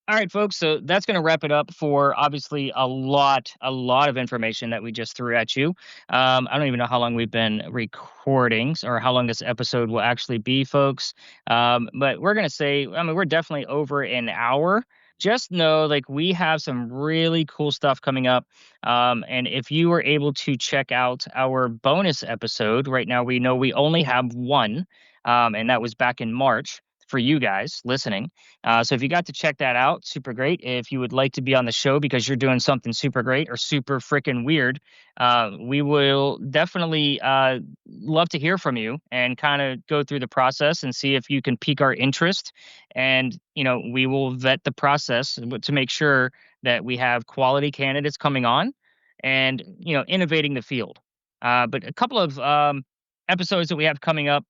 All right, folks. So that's going to wrap it up for obviously a lot of information that we just threw at you. I don't even know how long we've been recording or how long this episode will actually be, folks. But we're going to say, I mean, we're definitely over an hour. Just know, like, we have some really cool stuff coming up. And if you were able to check out our bonus episode, right now we know we only have one, and that was back in March for you guys listening. So if you got to check that out, super great. If you would like to be on the show because you're doing something super great or super freaking weird, we will definitely love to hear from you and kind of go through the process and see if you can pique our interest. And, we will vet the process to make sure that we have quality candidates coming on and, innovating the field. But a couple of episodes that we have coming up.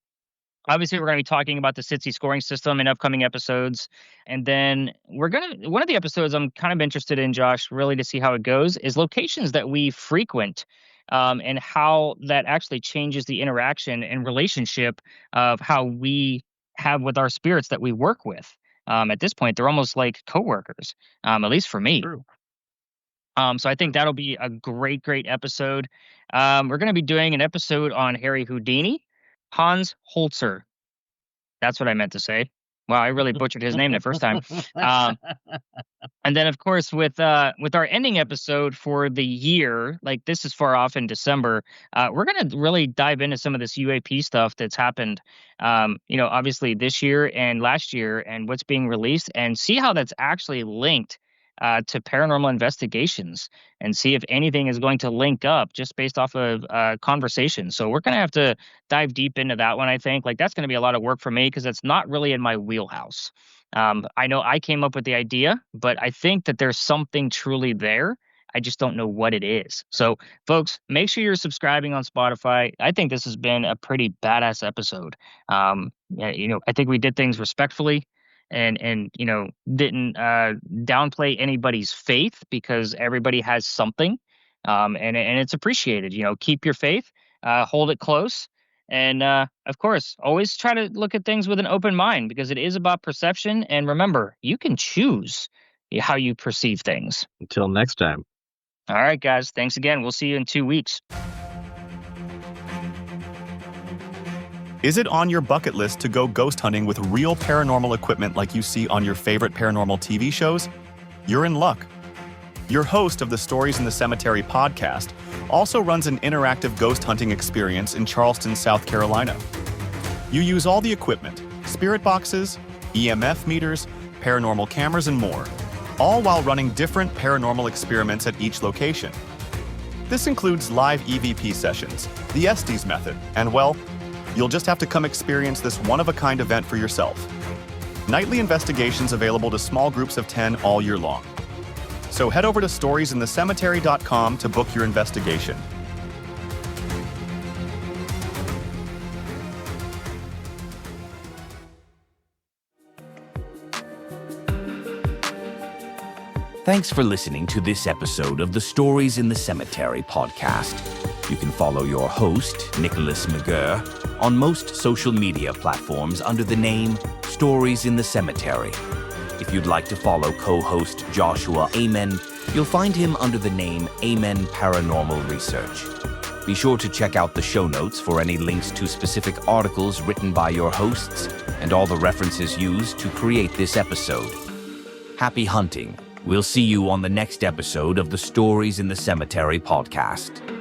Obviously, we're going to be talking about the SITC scoring system in upcoming episodes. And then one of the episodes I'm kind of interested in, Josh, really to see how it goes, is locations that we frequent, and how that actually changes the interaction and relationship of how we have with our spirits that we work with. At this point, they're almost like coworkers, at least for me. True. So I think that'll be a great, great episode. We're going to be doing an episode on Harry Houdini. Hans Holzer. That's what I meant to say. Wow, I really butchered his name the first time. And then, of course, with our ending episode for the year, like this is far off in December, we're going to really dive into some of this UAP stuff that's happened, obviously this year and last year and what's being released and see how that's actually linked to paranormal investigations and see if anything is going to link up just based off of conversation. So we're going to have to dive deep into that one, I think. Like, that's going to be a lot of work for me because it's not really in my wheelhouse. I know I came up with the idea, but I think that there's something truly there. I just don't know what it is. So, folks, make sure you're subscribing on Spotify. I think this has been a pretty badass episode. I think we did things respectfully and didn't downplay anybody's faith because everybody has something, and it's appreciated. Keep your faith, hold it close, and of course, always try to look at things with an open mind because it is about perception. And remember, you can choose how you perceive things. Until next time. All right, guys. Thanks again. We'll see you in 2 weeks. Is it on your bucket list to go ghost hunting with real paranormal equipment like you see on your favorite paranormal TV shows? You're in luck. Your host of the Stories in the Cemetery podcast also runs an interactive ghost hunting experience in Charleston, South Carolina. You use all the equipment, spirit boxes, EMF meters, paranormal cameras, and more, all while running different paranormal experiments at each location. This includes live EVP sessions, the Estes method, and well, you'll just have to come experience this one-of-a-kind event for yourself. Nightly investigations available to small groups of 10 all year long. So head over to storiesinthecemetery.com to book your investigation. Thanks for listening to this episode of the Stories in the Cemetery podcast. You can follow your host, Nicholas McGirr, on most social media platforms under the name Stories in the Cemetery. If you'd like to follow co-host Joshua Amen, you'll find him under the name Amen Paranormal Research. Be sure to check out the show notes for any links to specific articles written by your hosts and all the references used to create this episode. Happy hunting. We'll see you on the next episode of the Stories in the Cemetery podcast.